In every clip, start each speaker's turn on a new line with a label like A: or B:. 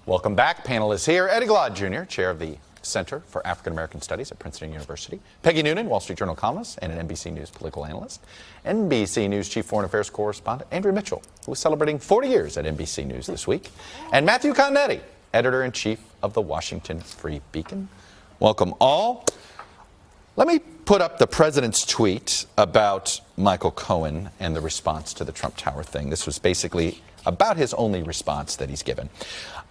A: Welcome back. Panel is here. Glaude Jr., chair of the Center for African American Studies at Princeton University. Peggy Noonan, Wall Street Journal columnist and an NBC News political analyst. NBC News chief foreign affairs correspondent Andrea Mitchell, who is celebrating 40 years at NBC News this week. And Matthew Continetti, editor-in-chief of the Washington Free Beacon. Welcome all. Let me put up the president's tweet about Michael Cohen and the response to the Trump Tower thing. This was basically about his only response that he's given.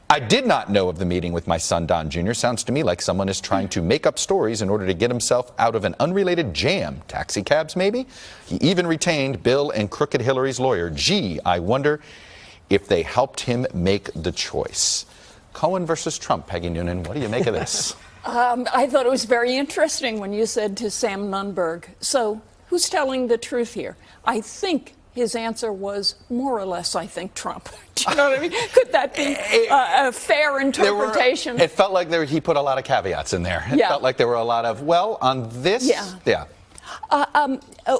A: I did not know of the meeting with my son, Don Jr. Sounds to me like someone is trying to make up stories in order to get himself out of an unrelated jam. Taxi cabs, maybe? He even retained Bill and Crooked Hillary's lawyer. Gee, I wonder if they helped him make the choice. Cohen versus Trump. Peggy Noonan, what do you make of this?
B: I thought it was very interesting when you said to Sam Nunberg, so who's telling the truth here? I think his answer was more or less, I think, Trump. Do you know what I mean? Could that be a fair interpretation?
A: It felt like he put a lot of caveats in there. It felt like there were a lot of, well, on this, yeah.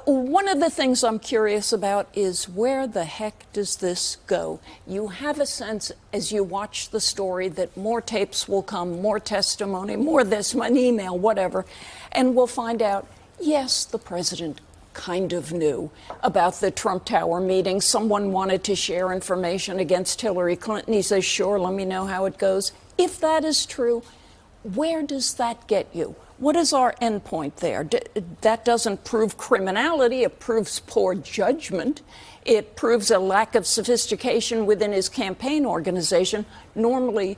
B: One of the things I'm curious about is where the heck does this go? You have a sense as you watch the story that more tapes will come, more testimony, more this, an email, whatever, and we'll find out, yes, the president kind of knew about the Trump Tower meeting. Someone wanted to share information against Hillary Clinton. He says, sure, let me know how it goes. If that is true, where does that get you? What is our end point there? That doesn't prove criminality. It proves poor judgment. It proves a lack of sophistication within his campaign organization. Normally,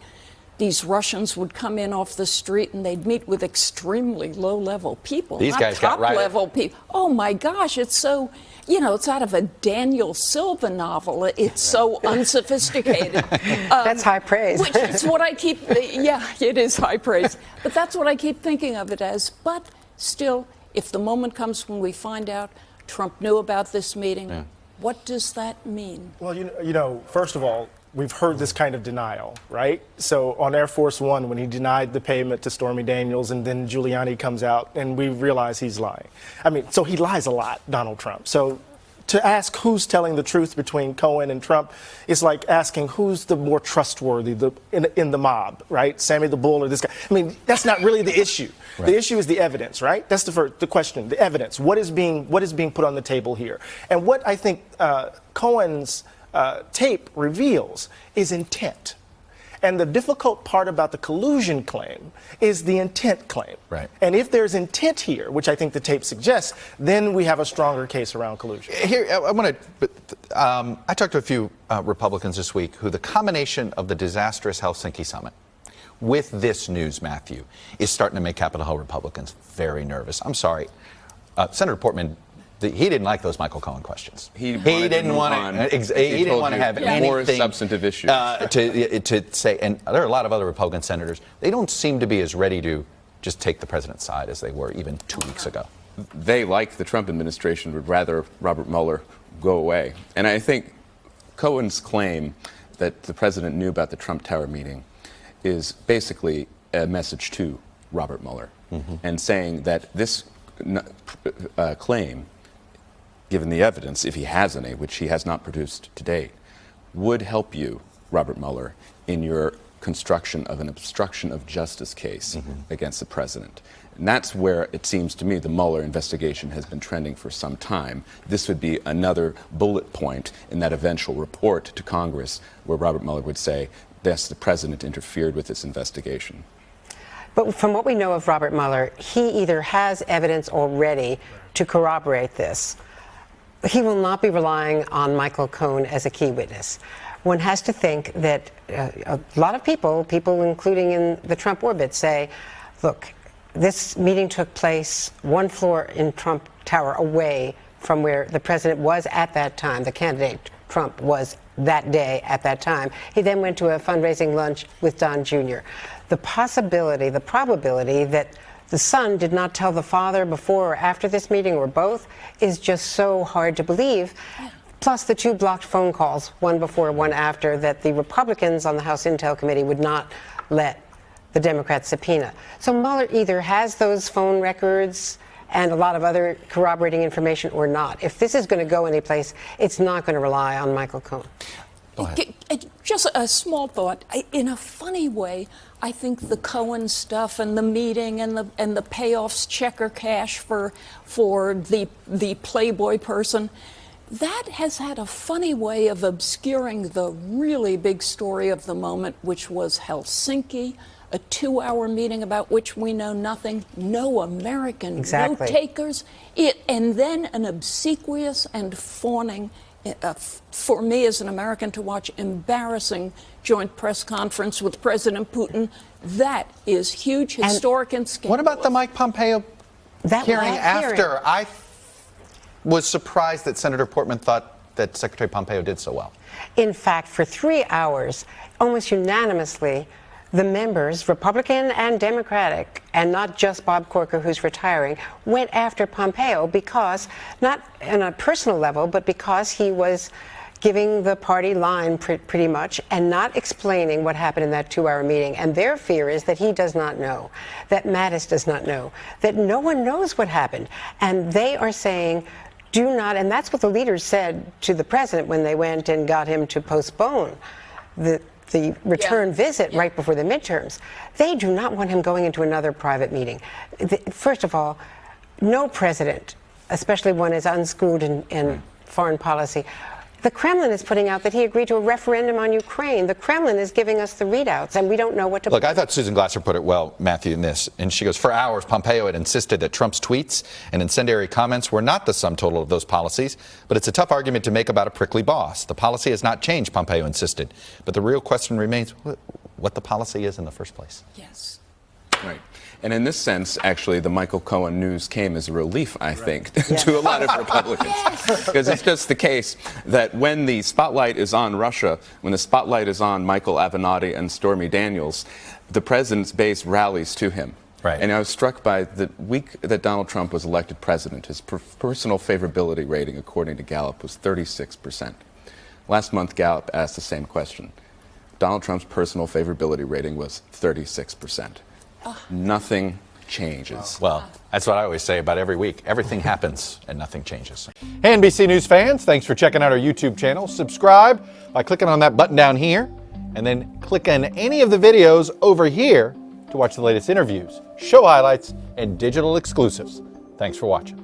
B: these Russians would come in off the street and they'd meet with extremely low-level people.
A: These guys got right.
B: Top-level people. Oh, my gosh, it's so, it's out of a Daniel Silva novel. It's so unsophisticated.
C: That's high praise.
B: Which is what I keep, it is high praise. But that's what I keep thinking of it as. But still, if the moment comes when we find out Trump knew about this meeting, what does that mean?
D: Well, first of all, we've heard this kind of denial, right? So on Air Force One, when he denied the payment to Stormy Daniels, and then Giuliani comes out, and we realize he's lying. I mean, so he lies a lot, Donald Trump. So to ask who's telling the truth between Cohen and Trump is like asking who's the more trustworthy in the mob, right? Sammy the Bull or this guy. I mean, that's not really the issue. Right. The issue is the evidence, right? That's the question, the evidence. What is being put on the table here? And what I think Cohen's tape reveals is intent. And the difficult part about the collusion claim is the intent claim.
A: Right.
D: And if there's intent here, which I think the tape suggests, then we have a stronger case around collusion.
A: Here, I talked to a few Republicans this week who the combination of the disastrous Helsinki summit with this news, Matthew, is starting to make Capitol Hill Republicans very nervous. I'm sorry. Senator Portman, he didn't like those Michael Cohen questions.
E: He didn't want
A: to have anything
E: more substantive issues
A: to say. And there are a lot of other Republican senators. They don't seem to be as ready to just take the president's side as they were even 2 weeks ago.
E: They, like the Trump administration, would rather Robert Mueller go away. And I think Cohen's claim that the president knew about the Trump Tower meeting is basically a message to Robert Mueller, and saying that this claim, given the evidence, if he has any, which he has not produced to date, would help you, Robert Mueller, in your construction of an obstruction of justice case against the president. And that's where it seems to me the Mueller investigation has been trending for some time. This would be another bullet point in that eventual report to Congress where Robert Mueller would say, yes, the president interfered with this investigation.
C: But from what we know of Robert Mueller, he either has evidence already to corroborate this. He will not be relying on Michael Cohen as a key witness. One has to think that a lot of people including in the Trump orbit, say, look, this meeting took place one floor in Trump Tower away from where the president was at that time, the candidate Trump was that day at that time. He then went to a fundraising lunch with Don Jr. The possibility, the probability that the son did not tell the father before or after this meeting, or both, is just so hard to believe. Plus the 2 blocked phone calls, one before, one after, that the Republicans on the House Intel Committee would not let the Democrats subpoena. So Mueller either has those phone records and a lot of other corroborating information or not. If this is going to go anyplace, it's not going to rely on Michael Cohen.
A: Go ahead.
B: Just a small thought. In a funny way, I think the Cohen stuff and the meeting and the payoffs, checker cash for the Playboy person, that has had a funny way of obscuring the really big story of the moment, which was Helsinki, a 2-hour meeting about which we know nothing, no American note takers, and then an obsequious and fawning, for me as an American to watch, embarrassing joint press conference with President Putin. That is huge, historic, and scandalous.
A: What about the Mike Pompeo hearing after? I was surprised that Senator Portman thought that Secretary Pompeo did so well.
C: In fact, for 3 hours, almost unanimously, the members, Republican and Democratic, and not just Bob Corker, who's retiring, went after Pompeo because, not on a personal level, but because he was giving the party line pretty much and not explaining what happened in that 2-hour meeting. And their fear is that he does not know, that Mattis does not know, that no one knows what happened. And they are saying, do not, and that's what the leaders said to the president when they went and got him to postpone the return visit right before the midterms. They do not want him going into another private meeting. First of all, no president, especially one as unschooled in foreign policy. The Kremlin is putting out that he agreed to a referendum on Ukraine. The Kremlin is giving us the readouts, and we don't know what to
A: Look, I thought Susan Glasser put it well, Matthew, in this. And she goes, for hours, Pompeo had insisted that Trump's tweets and incendiary comments were not the sum total of those policies, but it's a tough argument to make about a prickly boss. The policy has not changed, Pompeo insisted. But the real question remains what the policy is in the first place.
B: Yes.
E: Right. And in this sense, actually, the Michael Cohen news came as a relief, I think, to a lot of Republicans. Because it's just the case that when the spotlight is on Russia, when the spotlight is on Michael Avenatti and Stormy Daniels, the president's base rallies to him.
A: Right.
E: And I was struck by the week that Donald Trump was elected president, his personal favorability rating, according to Gallup, was 36%. Last month, Gallup asked the same question. Donald Trump's personal favorability rating was 36%. Nothing changes.
A: Well, that's what I always say about every week. Everything happens and nothing changes. Hey, NBC News fans, thanks for checking out our YouTube channel. Subscribe by clicking on that button down here, and then click on any of the videos over here to watch the latest interviews, show highlights, and digital exclusives. Thanks for watching.